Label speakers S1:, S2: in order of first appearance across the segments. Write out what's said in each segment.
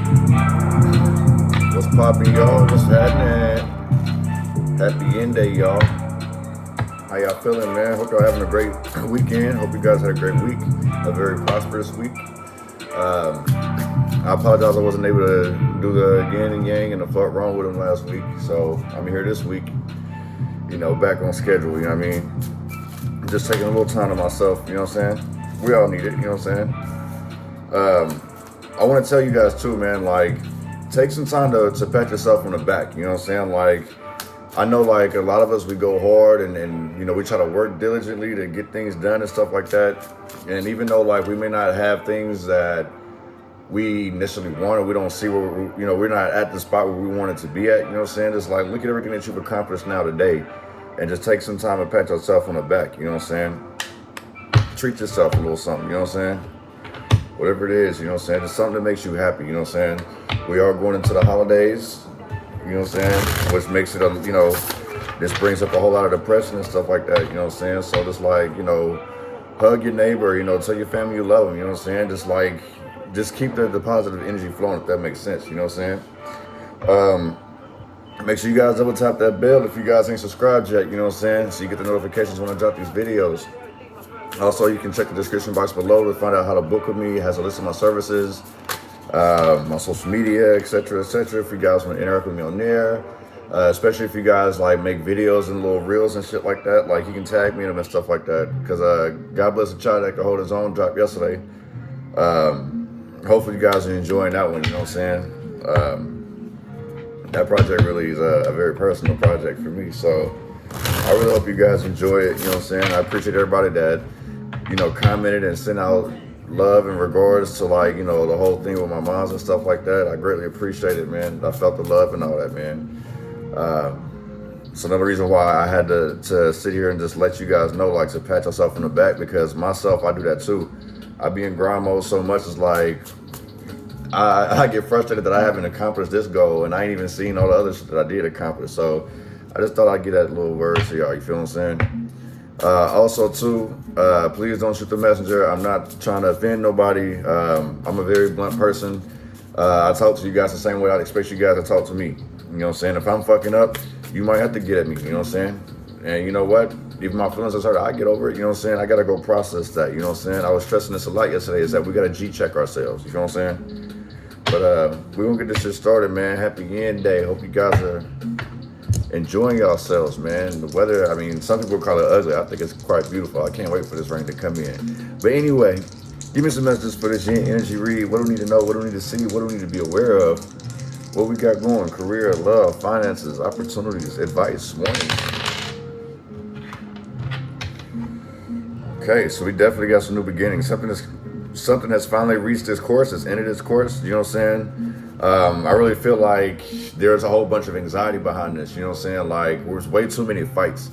S1: What's poppin', y'all? What's happening? Happy end day, y'all. How y'all feeling, man? Hope y'all having a great weekend. Hope you guys had a great week, a very prosperous week. I apologize I wasn't able to do the yin and yang and the fuck wrong with them last week. So I'm here this week, back on schedule, you know what I mean? Just taking a little time to myself, you know what I'm saying? We all need it, you know what I'm saying? I want to tell you guys too, man, like, take some time to pat yourself on the back, you know what I'm saying? Like, I know, like, a lot of us, we go hard and we try to work diligently to get things done and stuff like that. And even though, like, we may not have things that we initially wanted, we don't see where, we're not at the spot where we wanted to be at, you know what I'm saying? Just, like, look at everything that you've accomplished now today and just take some time and pat yourself on the back, you know what I'm saying? Treat yourself a little something, you know what I'm saying? Whatever it is, you know what I'm saying? Just something that makes you happy, you know what I'm saying? We are going into the holidays, you know what I'm saying? Which makes it, this brings up a whole lot of depression and stuff like that, you know what I'm saying? So just like, hug your neighbor, tell your family you love them, you know what I'm saying? Just keep the positive energy flowing, if that makes sense, you know what I'm saying? Make sure you guys double tap that bell if you guys ain't subscribed yet, you know what I'm saying? So you get the notifications when I drop these videos. Also, you can check the description box below to find out how to book with me. It has a list of my services, my social media, etc., etc. If you guys want to interact with me on there, especially if you guys like make videos and little reels and shit like that, like you can tag me in them and stuff like that. Because God bless the child that could hold his own dropped yesterday. Hopefully you guys are enjoying that one. You know what I'm saying? That project really is a very personal project for me. So I really hope you guys enjoy it. You know what I'm saying? I appreciate everybody that commented and sent out love in regards to like, the whole thing with my moms and stuff like that. I greatly appreciate it, man. I felt the love and all that, man. So another reason why I had to sit here and just let you guys know, like, to pat yourself on the back, because myself, I do that too. I be in grind mode so much, it's like, I get frustrated that I haven't accomplished this goal and I ain't even seen all the other shit that I did accomplish. So I just thought I'd get that little word to y'all, you feel what I'm saying? Also too, please don't shoot the messenger. I'm not trying to offend nobody. I'm a very blunt person. I talk to you guys the same way I'd expect you guys to talk to me. You know what I'm saying? If I'm fucking up, you might have to get at me, you know what I'm saying? And you know what? Even my feelings are hurt, I get over it, you know what I'm saying? I gotta go process that, you know what I'm saying? I was stressing this a lot yesterday, is that we gotta G-check ourselves, you know what I'm saying? But we're gonna get this shit started, man. Happy end day. Hope you guys are enjoying yourselves, man. The weather, I mean, some people call it ugly. I think it's quite beautiful. I can't wait for this rain to come in. But anyway, give me some messages for this yin energy read. What do we need to know? What do we need to see? What do we need to be aware of? What we got going? Career, love, finances, opportunities, advice, warnings. Okay, so we definitely got some new beginnings. Something has finally reached its course, has ended its course, you know what I'm saying? I really feel like there's a whole bunch of anxiety behind this, you know what I'm saying? Like, there's way too many fights,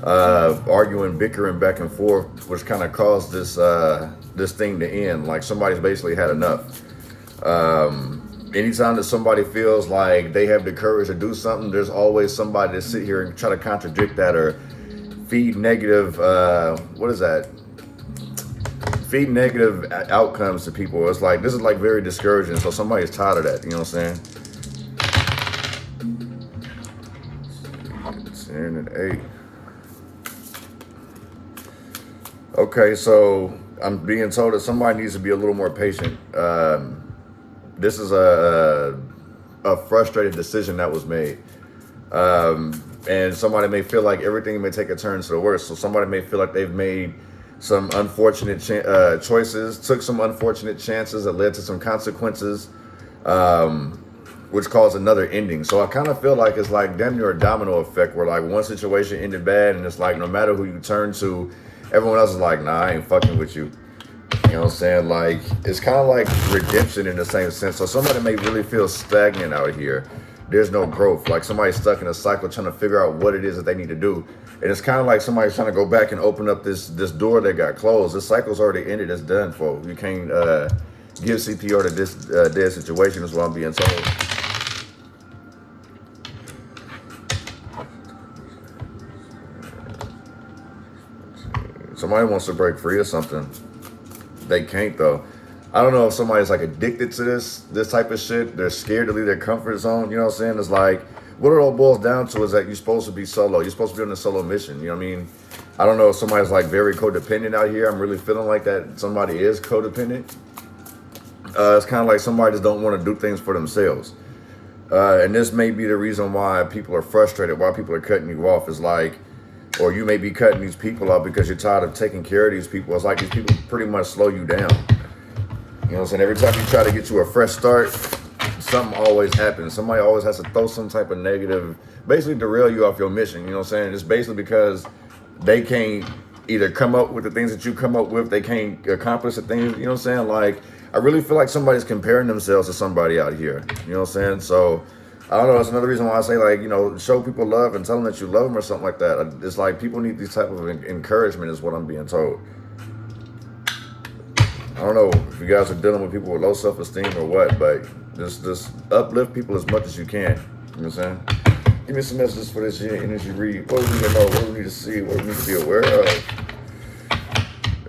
S1: arguing, bickering back and forth, which kind of caused this thing to end. Like, somebody's basically had enough. Anytime that somebody feels like they have the courage to do something, there's always somebody to sit here and try to contradict that or feed negative, feed negative outcomes to people. It's like, this is like very discouraging. So somebody's tired of that, you know what I'm saying? 10 and 8. Okay, so I'm being told that somebody needs to be a little more patient. This is a frustrated decision that was made. And somebody may feel like everything may take a turn to the worst. So somebody may feel like they've made some unfortunate choices, took some unfortunate chances that led to some consequences, which caused another ending. So I kind of feel like it's like damn near a domino effect where like one situation ended bad and it's like no matter who you turn to, everyone else is like, nah, I ain't fucking with you. You know what I'm saying? Like, it's kind of like redemption in the same sense. So somebody may really feel stagnant out here. There's no growth. Like somebody's stuck in a cycle trying to figure out what it is that they need to do. And it's kind of like somebody's trying to go back and open up this door that got closed. This cycle's already ended. It's done for. You can't give CPR to this dead situation is what I'm being told. Somebody wants to break free or something. They can't though. I don't know if somebody's like addicted to this type of shit. They're scared to leave their comfort zone. You know what I'm saying? It's like, what it all boils down to is that you're supposed to be solo. You're supposed to be on a solo mission. You know what I mean? I don't know if somebody's like very codependent out here. I'm really feeling like that somebody is codependent. It's kind of like somebody just don't want to do things for themselves. And this may be the reason why people are frustrated, why people are cutting you off. Is like, or you may be cutting these people off because you're tired of taking care of these people. It's like these people pretty much slow you down. You know what I'm saying? Every time you try to get to a fresh start, something always happens. Somebody always has to throw some type of negative, basically derail you off your mission. You know what I'm saying? It's basically because they can't either come up with the things that you come up with. They can't accomplish the things, you know what I'm saying? Like, I really feel like somebody's comparing themselves to somebody out here. You know what I'm saying? So, I don't know. That's another reason why I say, like, you know, show people love and tell them that you love them or something like that. It's like people need these type of encouragement is what I'm being told. I don't know if you guys are dealing with people with low self-esteem or what, but just uplift people as much as you can. You know what I'm saying? Give me some messages for this year energy read. What do we need to know? What do we need to see? What do we need to be aware of?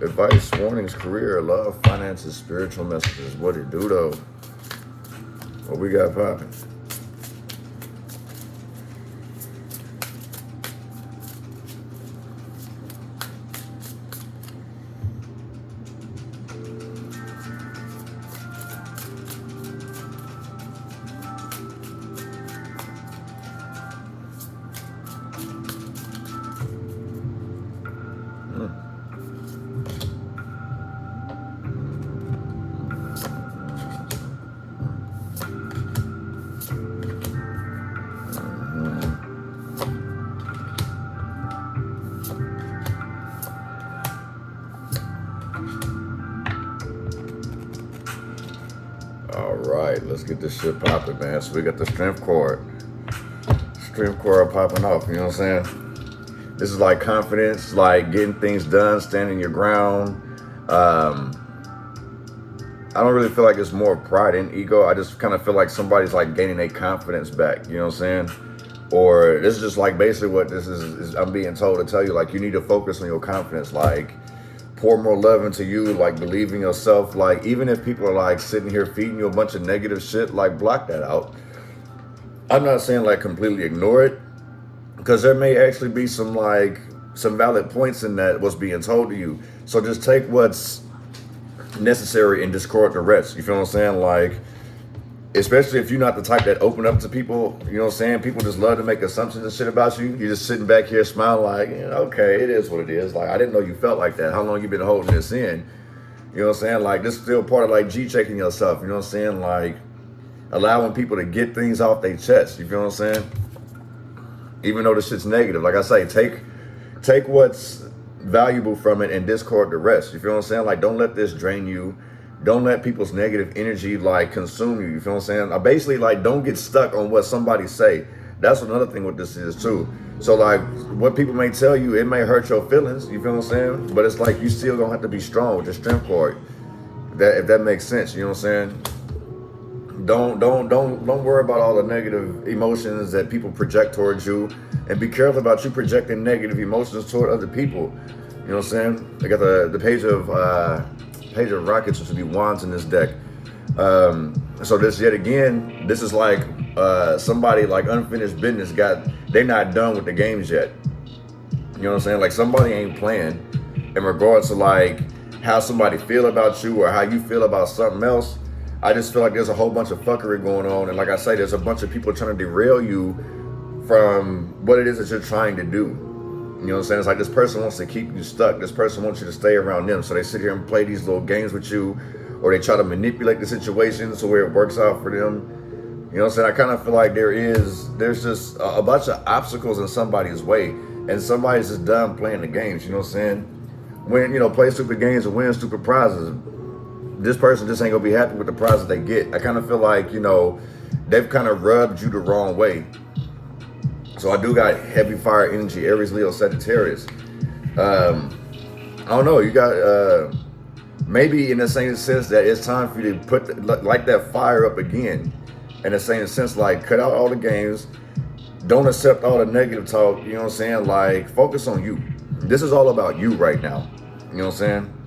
S1: Advice, warnings, career, love, finances, spiritual messages. What it do though? What we got popping? All right, let's get this shit popping, man. So we got the strength card. Strength card popping off, you know what I'm saying? This is like confidence, like getting things done, standing your ground. I don't really feel like it's more pride and ego. I just kind of feel like somebody's like gaining their confidence back, you know what I'm saying? Or this is just like basically what this is I'm being told to tell you, like you need to focus on your confidence, like pour more love into you, like believe in yourself. Like even if people are like sitting here feeding you a bunch of negative shit, like block that out. I'm not saying like completely ignore it, because there may actually be some valid points in that what's being told to you. So just take what's necessary and discard the rest. You feel what I'm saying? Like, especially if you're not the type that open up to people, you know what I'm saying? People just love to make assumptions and shit about you. You're just sitting back here smiling like, yeah, okay, it is what it is. Like, I didn't know you felt like that. How long you been holding this in? You know what I'm saying? Like, this is still part of like G-checking yourself. You know what I'm saying? Like, allowing people to get things off their chest. You feel what I'm saying? Even though the shit's negative. Like I say, take what's valuable from it and discard the rest. You feel what I'm saying? Like, don't let this drain you. Don't let people's negative energy like consume you. You feel what I'm saying? I basically like don't get stuck on what somebody say. That's another thing what this is too. So like what people may tell you, it may hurt your feelings. You feel what I'm saying? But it's like you still gonna have to be strong with your strength card. If that makes sense, you know what I'm saying? Don't worry about all the negative emotions that people project towards you, and be careful about you projecting negative emotions toward other people. You know what I'm saying? I got the page of rockets, which would be wands in this deck. So this yet again, this is like somebody like unfinished business they're not done with the games yet. You know what I'm saying? Like somebody ain't playing in regards to like how somebody feel about you or how you feel about something else. I just feel like there's a whole bunch of fuckery going on, and like I say, there's a bunch of people trying to derail you from what it is that you're trying to do. You know what I'm saying? It's like this person wants to keep you stuck. This person wants you to stay around them. So they sit here and play these little games with you, or they try to manipulate the situation so where it works out for them. You know what I'm saying? I kind of feel like there's just a bunch of obstacles in somebody's way, and somebody's just done playing the games. You know what I'm saying? Play stupid games and win stupid prizes. This person just ain't gonna be happy with the prizes they get. I kind of feel like, they've kind of rubbed you the wrong way. So I do got heavy fire energy, Aries, Leo, Sagittarius. I don't know, you got, maybe in the same sense that it's time for you to put that fire up again. In the same sense, like cut out all the games. Don't accept all the negative talk, you know what I'm saying? Like focus on you. This is all about you right now. You know what I'm saying?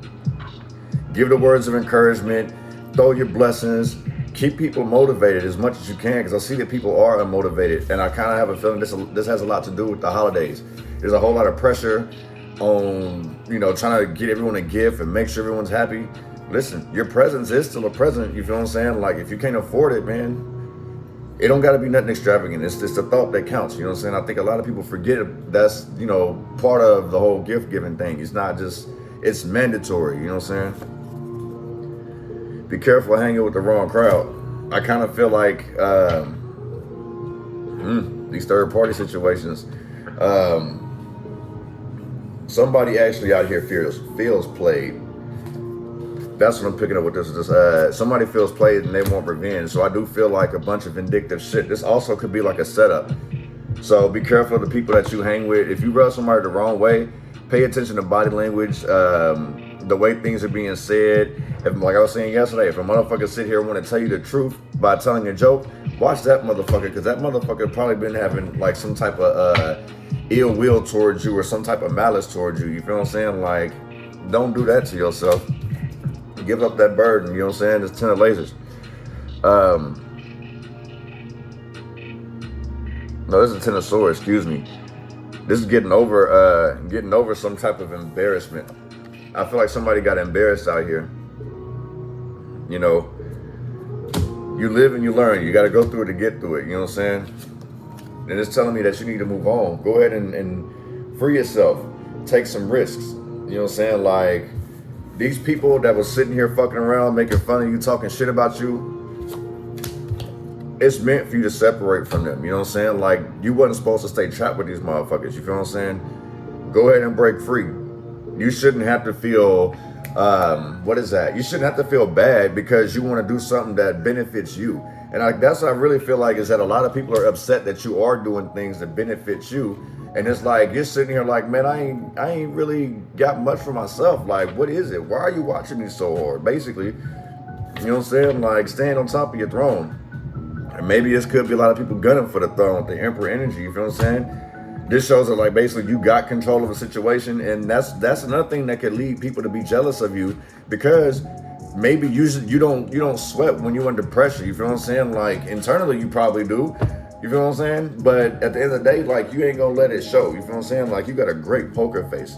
S1: Give the words of encouragement. throw your blessings, keep people motivated as much as you can, because I see that people are unmotivated, and I kind of have a feeling this has a lot to do with the holidays. There's a whole lot of pressure on, you know, trying to get everyone a gift and make sure everyone's happy. Listen, your presence is still a present, you feel what I'm saying? Like, if you can't afford it, man, it don't gotta be nothing extravagant. It's just the thought that counts, you know what I'm saying? I think a lot of people forget that's, you know, part of the whole gift giving thing. It's not just, it's mandatory, you know what I'm saying? Be careful hanging with the wrong crowd. I kind of feel like these third party situations, somebody actually out here feels played. That's what I'm picking up with this. Somebody feels played and they want revenge. So I do feel like a bunch of vindictive shit. This also could be like a setup. So be careful of the people that you hang with. If you rub somebody the wrong way, pay attention to body language, the way things are being said. If, like I was saying yesterday, if a motherfucker sit here and want to tell you the truth by telling a joke, watch that motherfucker, because that motherfucker probably been having like some type of ill will towards you or some type of malice towards you. You feel what I'm saying? Like, don't do that to yourself. Give up that burden, you know what I'm saying? It's 10 of lasers. No, this is 10 of swords, excuse me. This is getting over some type of embarrassment. I feel like somebody got embarrassed out here. You know, you live and you learn. You got to go through it to get through it, you know what I'm saying? And it's telling me that you need to move on. Go ahead and free yourself. Take some risks, you know what I'm saying? Like, these people that was sitting here fucking around, making fun of you, talking shit about you, it's meant for you to separate from them, you know what I'm saying? Like, you wasn't supposed to stay trapped with these motherfuckers, you feel what I'm saying? Go ahead and break free. You shouldn't have to feel, you shouldn't have to feel bad because you want to do something that benefits you. And that's what I really feel like, is that a lot of people are upset that you are doing things that benefit you. And it's like, you're sitting here like, man, I ain't really got much for myself. Like, what is it? Why are you watching me so hard? Basically, you know what I'm saying? Like, stand on top of your throne. And maybe this could be a lot of people gunning for the throne, the emperor energy, you feel what I'm saying? This shows that, like, basically you got control of a situation, and that's another thing that could lead people to be jealous of you, because maybe you don't sweat when you're under pressure, you feel what I'm saying? Like, internally you probably do. You feel what I'm saying? But at the end of the day, like, you ain't gonna let it show. You feel what I'm saying? Like, you got a great poker face.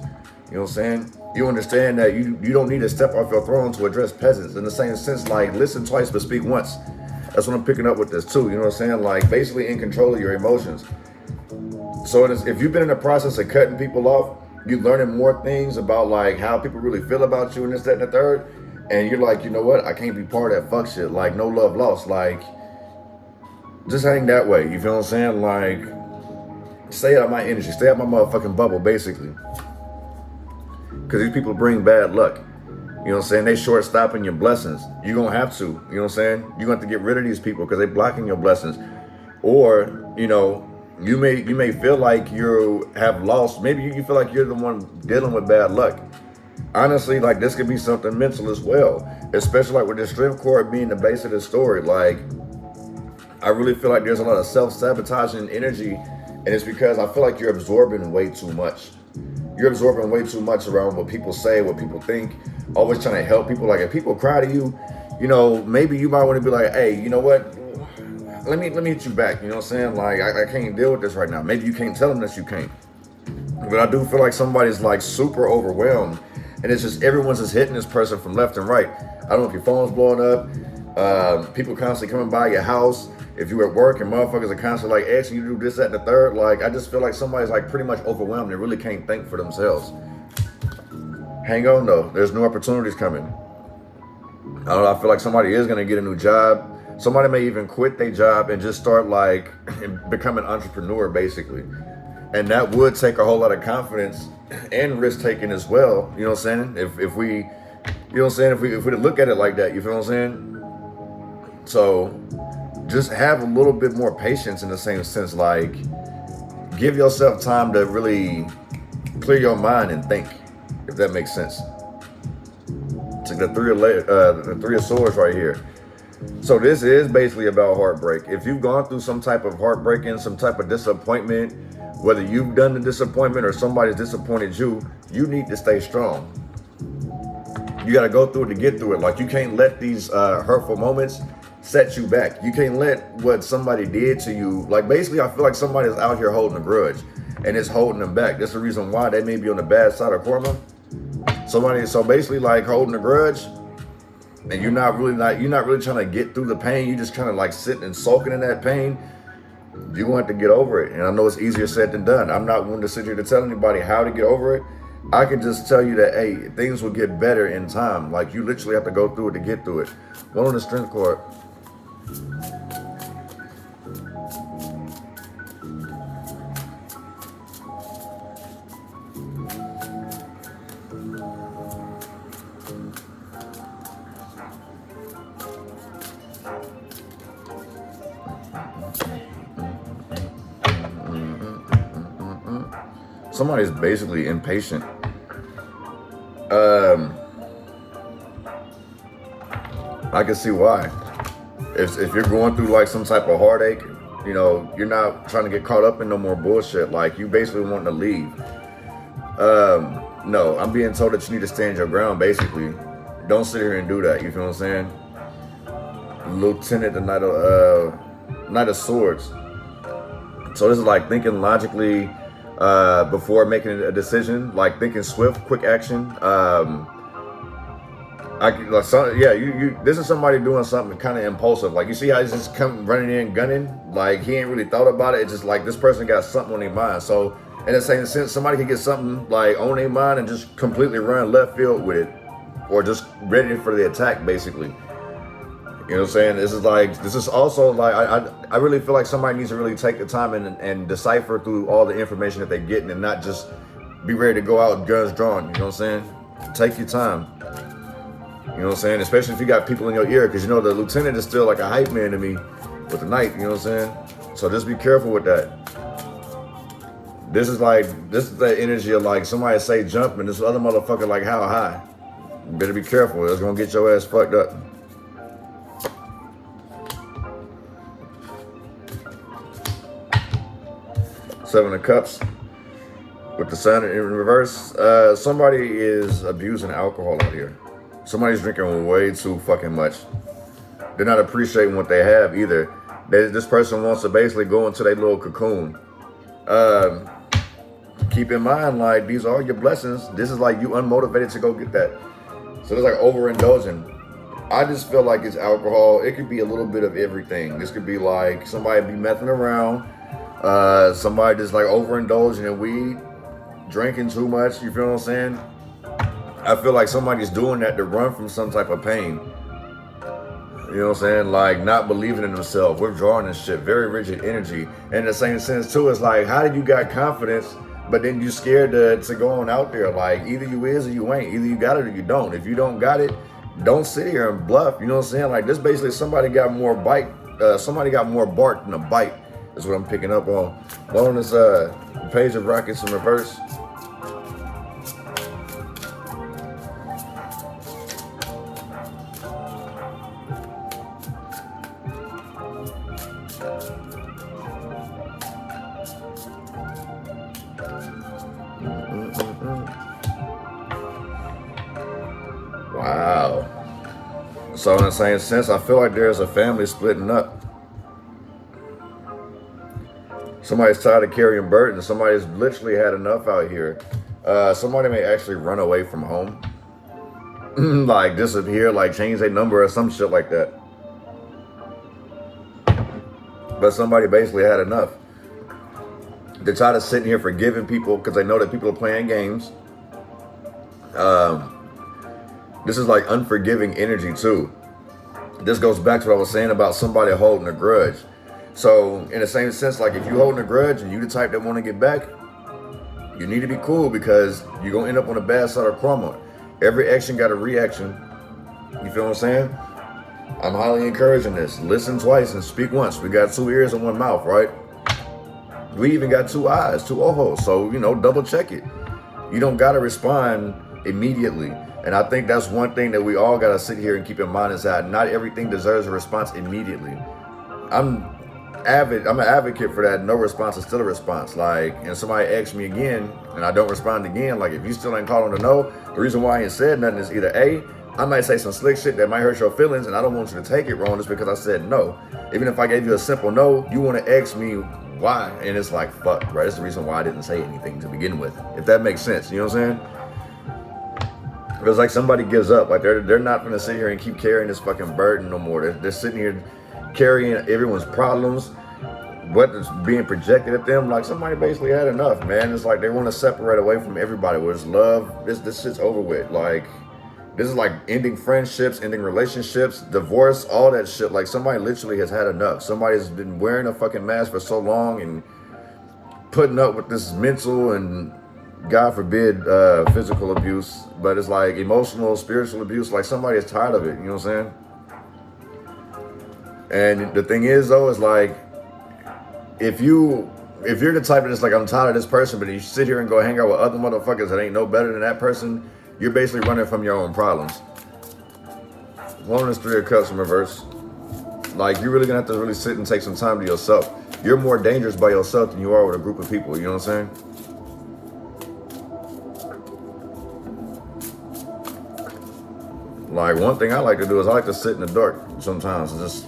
S1: You know what I'm saying? You understand that you don't need to step off your throne to address peasants. In the same sense, like, listen twice but speak once. That's what I'm picking up with this too. You know what I'm saying? Like, basically in control of your emotions. So if you've been in the process of cutting people off, you're learning more things about, like, how people really feel about you and this, that, and the third. And you're like, you know what? I can't be part of that fuck shit. Like, no love lost. Like, just hang that way, you feel what I'm saying? Like, stay out of my energy, stay out of my motherfucking bubble, basically. Because these people bring bad luck. You know what I'm saying? They short stopping your blessings. You're going to have to, you know what I'm saying? You're going to have to get rid of these people because they're blocking your blessings. Or, you know, you may feel like you have lost. Maybe you feel like you're the one dealing with bad luck. Honestly, like, this could be something mental as well. Especially like with the strength cord being the base of the story. Like, I really feel like there's a lot of self-sabotaging energy, and it's because I feel like you're absorbing way too much. You're absorbing way too much around what people say, what people think, always trying to help people. Like, if people cry to you, you know, maybe you might want to be like, hey, you know what? Let me hit you back, you know what I'm saying? Like, I can't deal with this right now. Maybe you can't tell them that you can't. But I do feel like somebody's like super overwhelmed, and it's just everyone's just hitting this person from left and right. I don't know if your phone's blowing up, people constantly coming by your house. If you're at work and motherfuckers are constantly like asking you to do this, that, and the third, like, I just feel like somebody's like pretty much overwhelmed and really can't think for themselves. Hang on though, there's new opportunities coming. I don't know, I feel like somebody is gonna get a new job. Somebody may even quit their job and just start like become an entrepreneur, basically. And that would take a whole lot of confidence and risk taking as well. You know what I'm saying? If we, you know what I'm saying? If we look at it like that, you feel what I'm saying? So just have a little bit more patience in the same sense. Like, give yourself time to really clear your mind and think, if that makes sense. It's like the three of swords right here. So this is basically about heartbreak. If you've gone through some type of heartbreaking, some type of disappointment, whether you've done the disappointment or somebody's disappointed you, you need to stay strong. You got to go through it to get through it. Like, you can't let these hurtful moments set you back. You can't let what somebody did to you, like, basically I feel like somebody's out here holding a grudge and it's holding them back. That's the reason why they may be on the bad side of karma. So basically, like, holding a grudge, and you're not really trying to get through the pain. You just kind of like sitting and soaking in that pain. You're going to have to get over it. And I know it's easier said than done. I'm not one to sit here to tell anybody how to get over it. I can just tell you that, hey, things will get better in time. Like, you literally have to go through it to get through it. One on the strength card. Somebody's basically impatient. I can see why. If you're going through like some type of heartache, you know, you're not trying to get caught up in no more bullshit. Like, you basically wanting to leave. No, I'm being told that you need to stand your ground, basically. Don't sit here and do that, you feel what I'm saying? Lieutenant, the Knight of Swords. So this is like thinking logically before making a decision, like thinking swift, quick action. This is somebody doing something kind of impulsive. Like, you see how he's just come running in, gunning? Like, he ain't really thought about it. It's just like this person got something on their mind. So in the same sense, somebody can get something like on their mind and just completely run left field with it, or just ready for the attack, basically. You know what I'm saying? This is also like, I really feel like somebody needs to really take the time and decipher through all the information that they're getting, and not just be ready to go out guns drawn. You know what I'm saying? Take your time. You know what I'm saying? Especially if you got people in your ear, because you know the lieutenant is still like a hype man to me with the knight. You know what I'm saying? So just be careful with that. This is the energy of like somebody say jump, and this other motherfucker like how high. You better be careful. It's gonna get your ass fucked up. Seven of Cups with the Sun in reverse. Somebody is abusing alcohol out here. Somebody's drinking way too fucking much. They're not appreciating what they have either. This person wants to basically go into their little cocoon. Keep in mind, like, these are your blessings. This is like you unmotivated to go get that. So it's like overindulging. I just feel like it's alcohol. It could be a little bit of everything. This could be like somebody be messing around. Somebody just like overindulging in weed, drinking too much. You feel what I'm saying? I feel like somebody's doing that to run from some type of pain. You know what I'm saying? Like, not believing in themselves, withdrawing and shit, very rigid energy. And in the same sense too, it's like, how did you got confidence, but then you scared to go on out there? Like, either you is or you ain't. Either you got it or you don't. If you don't got it, don't sit here and bluff. You know what I'm saying? Like, this basically somebody got more somebody got more bark than a bite. That's what I'm picking up on. One on this Page of Rockets in reverse. Wow. So in the same sense, I feel like there's a family splitting up. Somebody's tired of carrying burdens. Somebody's literally had enough out here. Somebody may actually run away from home. Like disappear, like change their number or some shit like that. But somebody basically had enough. They're tired of sitting here forgiving people because they know that people are playing games. This is like unforgiving energy too. This goes back to what I was saying about somebody holding a grudge. So in the same sense, like if you're holding a grudge and you the type that want to get back, you need to be cool, because you're going to end up on the bad side of karma. Every action got a reaction. You feel what I'm saying? I'm highly encouraging this. Listen twice and speak once. We got 2 ears and 1 mouth, right? We even got 2 eyes, 2 ojos. So, you know, double check it. You don't got to respond immediately. And I think that's one thing that we all got to sit here and keep in mind, is that not everything deserves a response immediately. I'm an advocate for that. No response is still a response. Like, and somebody asks me again and I don't respond again, like if you still ain't calling to know, the reason why I ain't said nothing is either A, I might say some slick shit that might hurt your feelings and I don't want you to take it wrong just because I said no. Even if I gave you a simple no, you want to ask me why, and it's like, fuck, right? That's the reason why I didn't say anything to begin with, if that makes sense. You know what I'm saying? It's like somebody gives up. Like they're not gonna sit here and keep carrying this fucking burden no more. They're sitting here carrying everyone's problems, what is being projected at them. Like somebody basically had enough, man. It's like they want to separate away from everybody. Where's love? This shit's over with. Like this is like ending friendships, ending relationships, divorce, all that shit. Like somebody literally has had enough. Somebody's been wearing a fucking mask for so long and putting up with this mental and, God forbid, physical abuse, but it's like emotional, spiritual abuse. Like somebody is tired of it, you know what I'm saying? And the thing is though, is like, if you're the type that's like, I'm tired of this person, but you sit here and go hang out with other motherfuckers that ain't no better than that person, you're basically running from your own problems. One is 3 of Cups in reverse. Like you're really gonna have to really sit and take some time to yourself. You're more dangerous by yourself than you are with a group of people, you know what I'm saying? Like one thing I like to do is I like to sit in the dark sometimes and just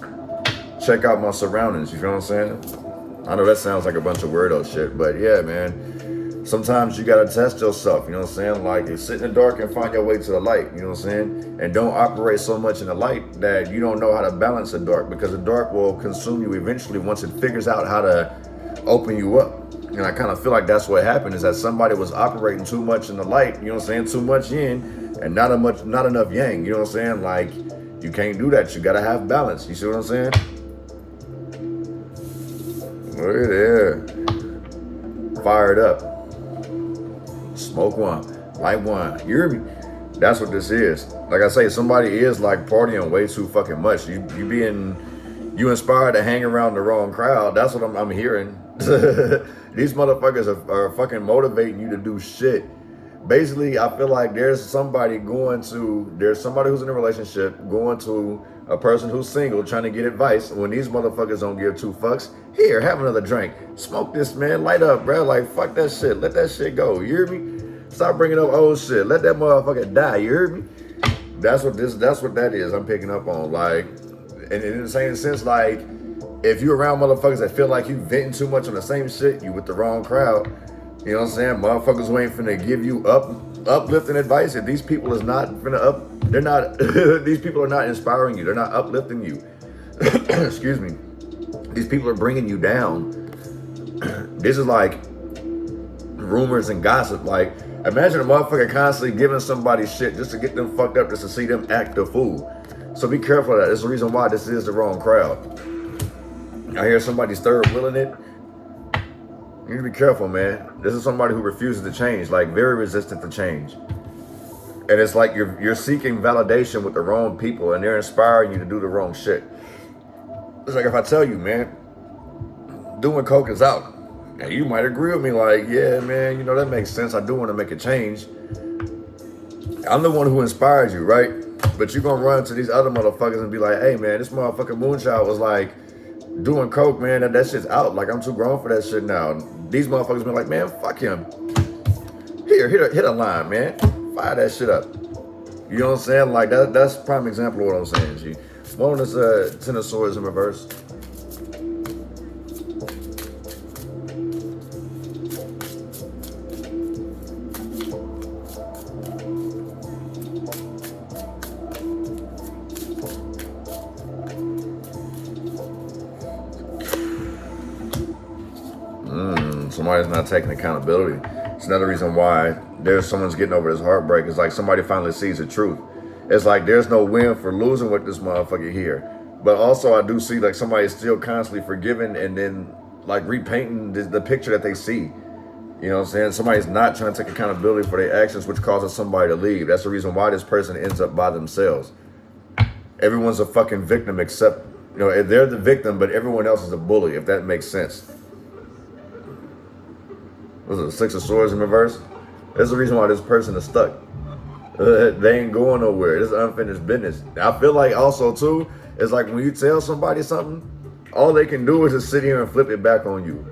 S1: check out my surroundings, you feel what I'm saying? I know that sounds like a bunch of weirdo shit, but yeah, man. Sometimes you gotta test yourself, you know what I'm saying? Like you sit in the dark and find your way to the light, you know what I'm saying? And don't operate so much in the light that you don't know how to balance the dark, because the dark will consume you eventually once it figures out how to open you up. And I kind of feel like that's what happened, is that somebody was operating too much in the light, you know what I'm saying? Too much yin and not enough yang, you know what I'm saying? Like you can't do that. You gotta have balance. You see what I'm saying? Look at there. Fired up. Smoke one. Light one. You hear me? That's what this is. Like I say, somebody is like partying way too fucking much. You inspired to hang around the wrong crowd. That's what I'm hearing. These motherfuckers are fucking motivating you to do shit. Basically, I feel like there's somebody who's in a relationship going to a person who's single trying to get advice when these motherfuckers don't give 2 fucks. Here, have another drink. Smoke this, man. Light up, bro. Like, fuck that shit. Let that shit go. You hear me? Stop bringing up old shit. Let that motherfucker die. You hear me? That's what that is I'm picking up on. Like, and in the same sense, like, if you around motherfuckers that feel like you venting too much on the same shit, you with the wrong crowd. You know what I'm saying? Motherfuckers who ain't finna give you uplifting advice. If these people is not finna these people are not inspiring you. They're not uplifting you. Excuse me. These people are bringing you down. This is like rumors and gossip. Like, imagine a motherfucker constantly giving somebody shit just to get them fucked up, just to see them act a fool. So be careful of that. That's the reason why this is the wrong crowd. I hear somebody's third wheeling it. You need to be careful, man. This is somebody who refuses to change, like very resistant to change. And it's like you're seeking validation with the wrong people, and they're inspiring you to do the wrong shit. It's like if I tell you, man, doing coke is out, and you might agree with me, like, yeah, man, you know, that makes sense. I do want to make a change. I'm the one who inspires you, right? But you're gonna run to these other motherfuckers and be like, hey, man, this motherfucking Moonchild was like doing coke, man, that shit's out. Like, I'm too grown for that shit now. These motherfuckers been like, man, fuck him. Here, hit a line, man. Fire that shit up. You know what I'm saying? Like, that's a prime example of what I'm saying, G. One is 10 of Swords in reverse. Somebody's not taking accountability. It's another reason why someone's getting over this heartbreak. It's like somebody finally sees the truth. It's like there's no win for losing with this motherfucker here. But also I do see like somebody's still constantly forgiving and then like repainting the picture that they see. You know what I'm saying? Somebody's not trying to take accountability for their actions, which causes somebody to leave. That's the reason why this person ends up by themselves. Everyone's a fucking victim except, you know, they're the victim, but everyone else is a bully, if that makes sense. Was it 6 of Swords in reverse? That's the reason why this person is stuck. They ain't going nowhere. This is unfinished business. I feel like also too, it's like when you tell somebody something all they can do is just sit here and flip it back on you.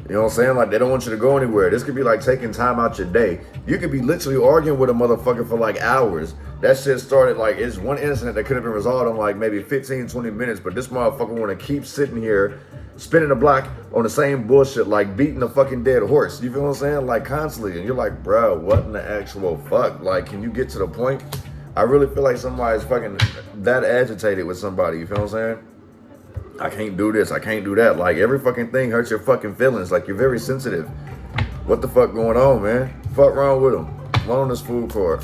S1: You know what I'm saying? Like, they don't want you to go anywhere. This could be like taking time out your day. You could be literally arguing with a motherfucker for like hours. That shit started like, it's one incident that could have been resolved in like maybe 15, 20 minutes, but this motherfucker want to keep sitting here, spinning the block on the same bullshit, like beating a fucking dead horse. You feel what I'm saying? Like, constantly. And you're like, bro, what in the actual fuck? Like, can you get to the point? I really feel like somebody's fucking that agitated with somebody. You feel what I'm saying? I can't do this, I can't do that. Like, every fucking thing hurts your fucking feelings. Like, you're very sensitive. What the fuck going on, man? Fuck wrong with them? What on this food court?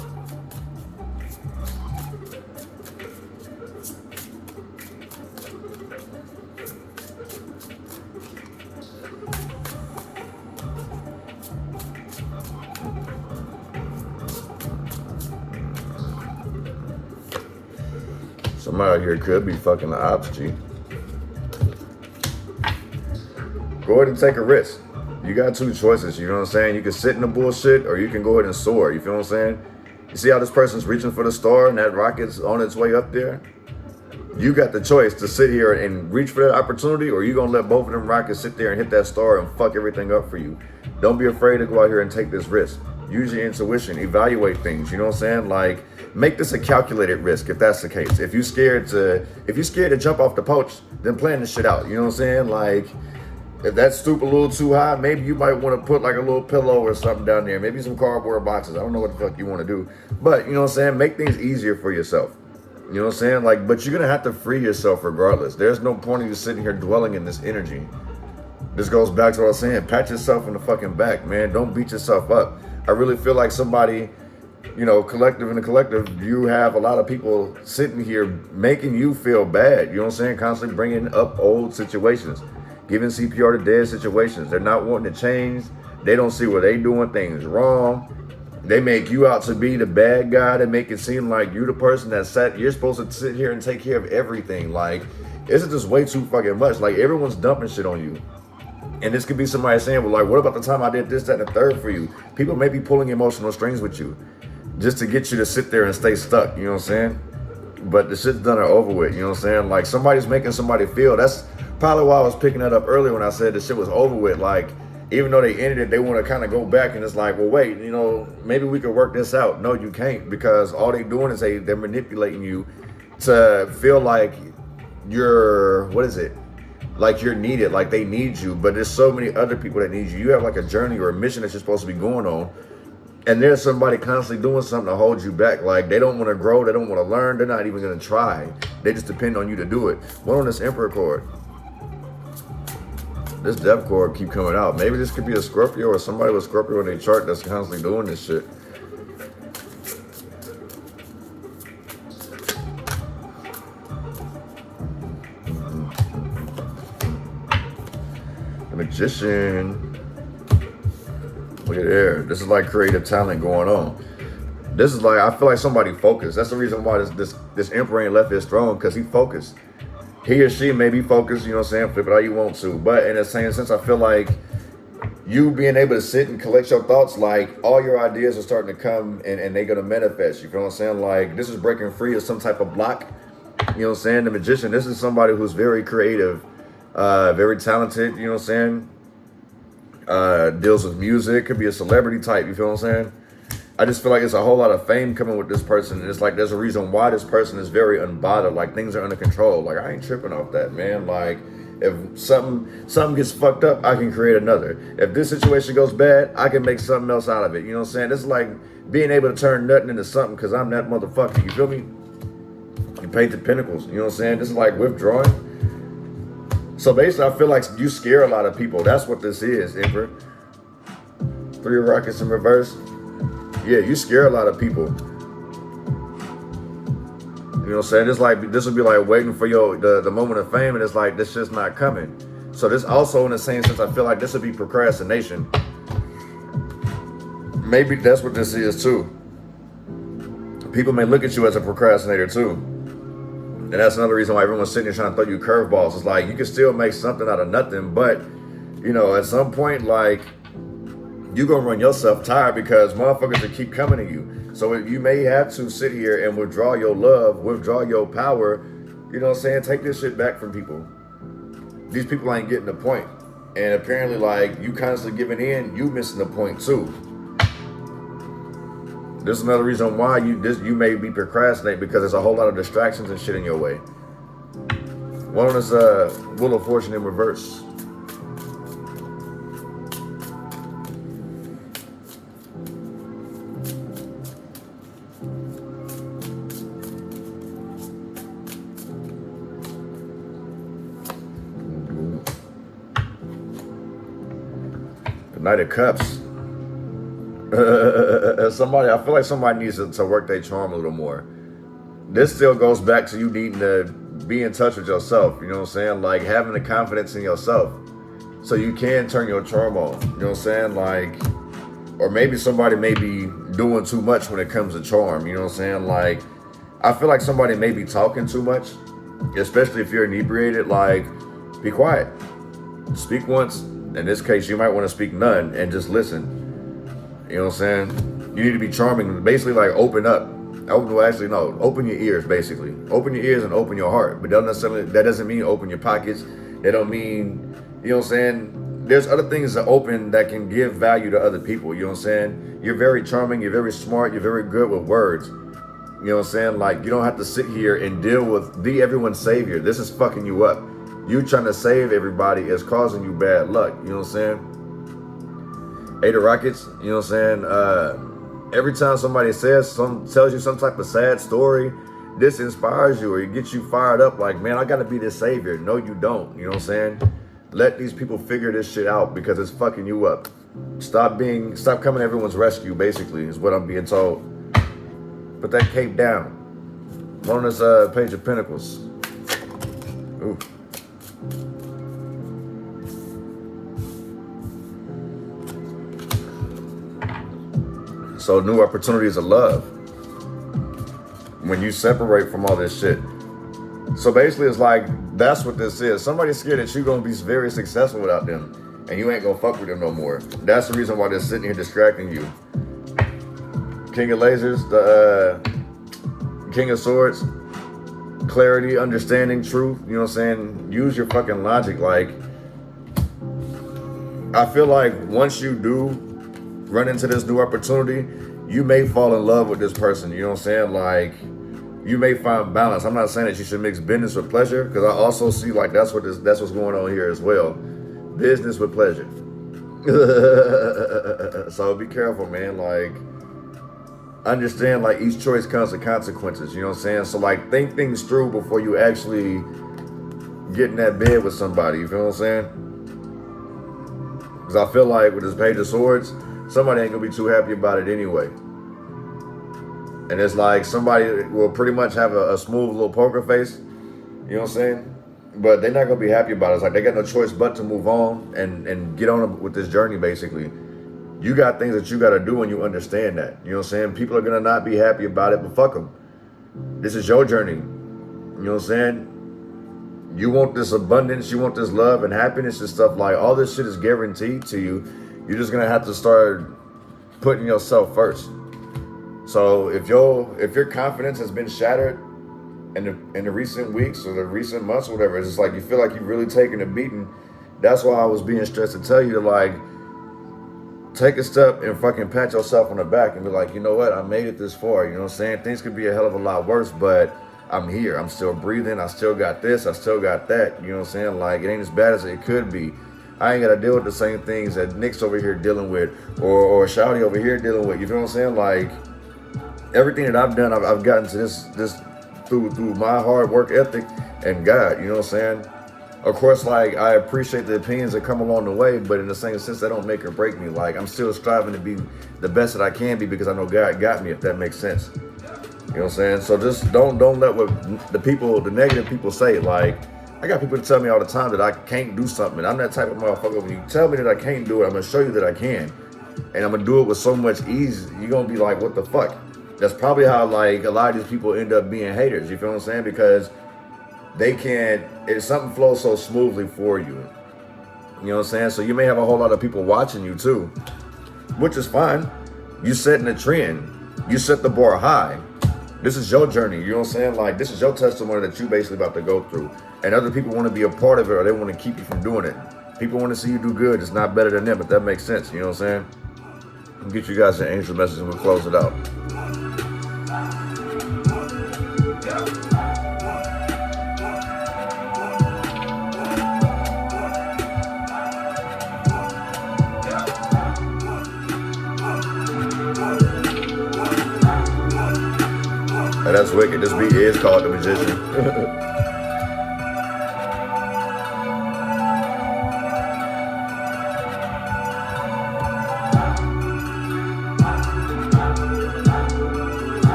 S1: Somebody out here could be fucking the ops, G. Go ahead and take a risk. You got two choices, you know what I'm saying? You can sit in the bullshit or you can go ahead and soar, you feel what I'm saying? You see how this person's reaching for the star and that rocket's on its way up there? You got the choice to sit here and reach for that opportunity, or you gonna let both of them rockets sit there and hit that star and fuck everything up for you. Don't be afraid to go out here and take this risk. Use your intuition, evaluate things, you know what I'm saying? Like, make this a calculated risk if that's the case. If you're scared to jump off the porch, then plan this shit out, you know what I'm saying? Like, if that stoop a little too high, maybe you might want to put like a little pillow or something down there. Maybe some cardboard boxes. I don't know what the fuck you want to do. But, you know what I'm saying? Make things easier for yourself. You know what I'm saying? Like, but you're going to have to free yourself regardless. There's no point in you sitting here dwelling in this energy. This goes back to what I was saying. Pat yourself in the fucking back, man. Don't beat yourself up. I really feel like somebody, you know, collective in the collective, you have a lot of people sitting here making you feel bad. You know what I'm saying? Constantly bringing up old situations. Giving CPR to dead situations. They're not wanting to change. They don't see where they doing things wrong. They make you out to be the bad guy. They make it seem like you're the person you're supposed to sit here and take care of everything. Like, it's just way too fucking much. Like, everyone's dumping shit on you. And this could be somebody saying, well, like, what about the time I did this, that, and the third for you? People may be pulling emotional strings with you just to get you to sit there and stay stuck. You know what I'm saying? But the shit's done or over with. You know what I'm saying? Like, somebody's making somebody feel. That's probably why I was picking that up earlier when I said the shit was over with. Like, even though they ended it, they want to kind of go back and it's like, well, wait, you know, maybe we could work this out. No, you can't, because all they doing is they're manipulating you to feel like you're, like you're needed, like they need you. But there's so many other people that need you. You have like a journey or a mission that you're supposed to be going on. And there's somebody constantly doing something to hold you back. Like, they don't want to grow. They don't want to learn. They're not even going to try. They just depend on you to do it. What on this Emperor card? This Death card keep coming out. Maybe this could be a Scorpio or somebody with Scorpio in their chart that's constantly doing this shit. The Magician. Look at there. This is like creative talent going on. This is like, I feel like somebody focused. That's the reason why this Emperor ain't left his throne, because he focused. He or she may be focused, you know what I'm saying? Flip it how you want to. But in the same sense, I feel like you being able to sit and collect your thoughts, like all your ideas are starting to come and they're going to manifest. You feel what I'm saying? Like, this is breaking free of some type of block. You know what I'm saying? The Magician, this is somebody who's very creative, very talented, you know what I'm saying? Deals with music, could be a celebrity type, you feel what I'm saying? I just feel like it's a whole lot of fame coming with this person. And it's like, there's a reason why this person is very unbothered. Like, things are under control. Like, I ain't tripping off that, man. Like, if something gets fucked up, I can create another. If this situation goes bad, I can make something else out of it. You know what I'm saying? This is like being able to turn nothing into something, because I'm that motherfucker. You feel me? You paint the pinnacles. You know what I'm saying? This is like withdrawing. So basically, I feel like you scare a lot of people. That's what this is, Emperor. 3 of Rockets in reverse. Yeah, you scare a lot of people. You know what I'm saying? It's like, this would be like waiting for the moment of fame, and it's like, this shit's not coming. So this also, in the same sense, I feel like this would be procrastination. Maybe that's what this is too. People may look at you as a procrastinator too. And that's another reason why everyone's sitting there trying to throw you curveballs. It's like, you can still make something out of nothing, but, you know, at some point, like, you're going to run yourself tired, because motherfuckers will keep coming to you. So you may have to sit here and withdraw your love, withdraw your power. You know what I'm saying? Take this shit back from people. these people ain't getting the point. And apparently, like, you constantly giving in, you missing the point too. This is another reason why you may be procrastinating, because there's a whole lot of distractions and shit in your way. One is Wheel of Fortune in reverse. Knight of Cups. I feel like somebody needs to work their charm a little more. This still goes back to you needing to be in touch with yourself. You know what I'm saying? Like having the confidence in yourself, so you can turn your charm on. You know what I'm saying? Like, or maybe somebody may be doing too much when it comes to charm. You know what I'm saying? Like, I feel like somebody may be talking too much, especially if you're inebriated. Like, be quiet. Speak once. In this case, you might want to speak none and just listen. You know what I'm saying? You need to be charming. Basically, like, open up. Open your ears, basically. Open your ears and open your heart. But that doesn't mean open your pockets. That don't mean, you know what I'm saying? There's other things that open that can give value to other people. You know what I'm saying? You're very charming. You're very smart. You're very good with words. You know what I'm saying? Like, you don't have to sit here and be everyone's savior. This is fucking you up. You trying to save everybody is causing you bad luck. You know what I'm saying? 8 of Rockets. You know what I'm saying? Every time somebody tells you some type of sad story, this inspires you or it gets you fired up. Like, man, I got to be this savior. No, you don't. You know what I'm saying? Let these people figure this shit out, because it's fucking you up. Stop coming to everyone's rescue, basically, is what I'm being told. Put that cape down. On this Page of Pentacles. Ooh. So new opportunities of love when you separate from all this shit. So basically it's like, that's what this is. Somebody's scared that you're gonna be very successful without them and you ain't gonna fuck with them no more. That's the reason why they're sitting here distracting you. King of Lasers, the King of Swords, clarity, understanding, truth, you know what I'm saying? Use your fucking logic. Like, I feel like once you do run into this new opportunity, you may fall in love with this person. You know what I'm saying? Like, you may find balance. I'm not saying that you should mix business with pleasure, because I also see like that's what's going on here as well. Business with pleasure. So be careful, man. Like, understand, like, each choice comes with consequences. You know what I'm saying? So like, think things through before you actually get in that bed with somebody. You feel what I'm saying? Because I feel like with this Page of Swords, somebody ain't gonna be too happy about it anyway. And it's like somebody will pretty much have a smooth little poker face, you know what I'm saying? But they're not gonna be happy about it. It's like they got no choice but to move on and get on with this journey, basically. You got things that you gotta do and you understand that. You know what I'm saying? People are gonna not be happy about it, but fuck them. This is your journey. You know what I'm saying? You want this abundance, you want this love and happiness and stuff. Like, all this shit is guaranteed to you. You're just gonna have to start putting yourself first. So if your confidence has been shattered in the recent weeks or the recent months or whatever, it's just like you feel like you've really taken a beating. That's why I was being stressed to tell you to, like, take a step and fucking pat yourself on the back and be like, you know what, I made it this far. You know what I'm saying? Things could be a hell of a lot worse, but I'm here. I'm still breathing. I still got this. I still got that. You know what I'm saying? Like, it ain't as bad as it could be. I ain't got to deal with the same things that Nick's over here dealing with or Shouty over here dealing with. You feel what I'm saying? Like, everything that I've done, I've gotten to this through my hard work ethic and God, you know what I'm saying? Of course, like, I appreciate the opinions that come along the way, but in the same sense, they don't make or break me. Like, I'm still striving to be the best that I can be because I know God got me, if that makes sense. You know what I'm saying? So just don't let what the negative people say. Like, I got people to tell me all the time that I can't do something. I'm that type of motherfucker. When you tell me that I can't do it, I'm going to show you that I can. And I'm going to do it with so much ease, you're going to be like, what the fuck? That's probably how, like, a lot of these people end up being haters. You feel what I'm saying? Because something flows so smoothly for you. You know what I'm saying? So you may have a whole lot of people watching you too, which is fine. You setting a trend. You set the bar high. This is your journey. You know what I'm saying? Like, this is your testimony that you basically about to go through. and other people want to be a part of it, or they want to keep you from doing it. People want to see you do good. It's not better than them, but that makes sense. You know what I'm saying? I'll get you guys an angel message and we'll close it out. That's wicked. This beat is called The Magician.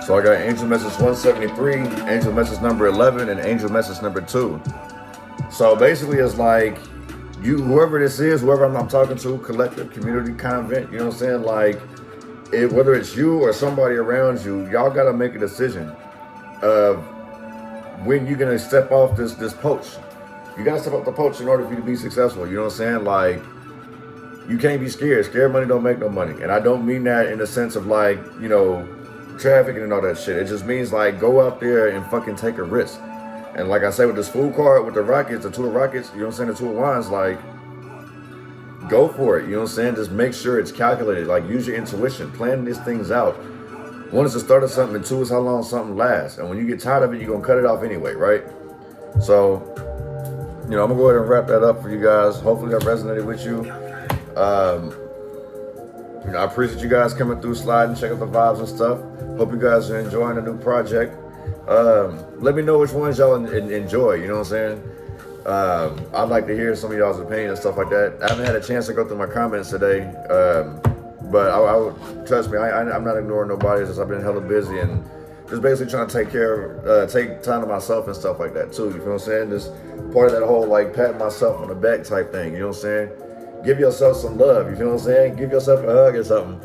S1: So I got angel message 173, angel message number 11, and angel message number 2. So basically it's like, whoever this is, whoever I'm talking to, collective, community, convent, you know what I'm saying? Like, whether it's you or somebody around you, y'all got to make a decision of when you're going to step off this poach. You got to step off the poach in order for you to be successful. You know what I'm saying? Like, you can't be scared. Scared money don't make no money. And I don't mean that in the sense of like, you know, trafficking and all that shit. It just means like, go out there and fucking take a risk. And like I say with this food card, with the rockets, the 2 of rockets, you know what I'm saying, the 2 of wands, like, go for it. You know what I'm saying? Just make sure it's calculated. Like, use your intuition. Plan these things out. 1 is the start of something, and 2 is how long something lasts. And when you get tired of it, you're going to cut it off anyway, right? So, you know, I'm going to go ahead and wrap that up for you guys. Hopefully that resonated with you. You know, I appreciate you guys coming through, sliding, check out the vibes and stuff. Hope you guys are enjoying the new project. Let me know which ones y'all enjoy, you know what I'm saying? I'd like to hear some of y'all's opinions and stuff like that. I haven't had a chance to go through my comments today, but I would, trust me, I'm not ignoring nobody. Just I've been hella busy and just basically trying to take time to myself and stuff like that too, you feel what I'm saying? Just part of that whole like pat myself on the back type thing, you know what I'm saying? Give yourself some love, you feel what I'm saying? Give yourself a hug or something.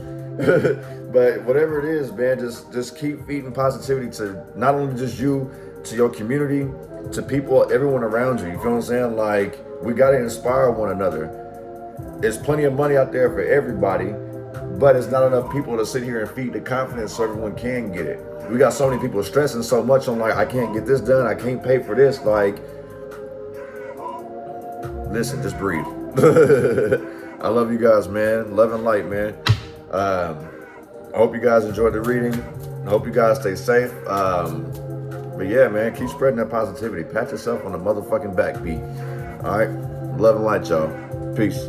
S1: But whatever it is, man, just keep feeding positivity to not only just you, to your community, to people, everyone around you. You feel what I'm saying? Like, we gotta inspire one another. There's plenty of money out there for everybody, but it's not enough people to sit here and feed the confidence so everyone can get it. We got so many people stressing so much on like, I can't get this done, I can't pay for this. Like, listen, just breathe. I love you guys, man. Love and light, man. I hope you guys enjoyed the reading. I hope you guys stay safe. But yeah, man, keep spreading that positivity. Pat yourself on the motherfucking back, B. All right? Love and light, y'all. Peace.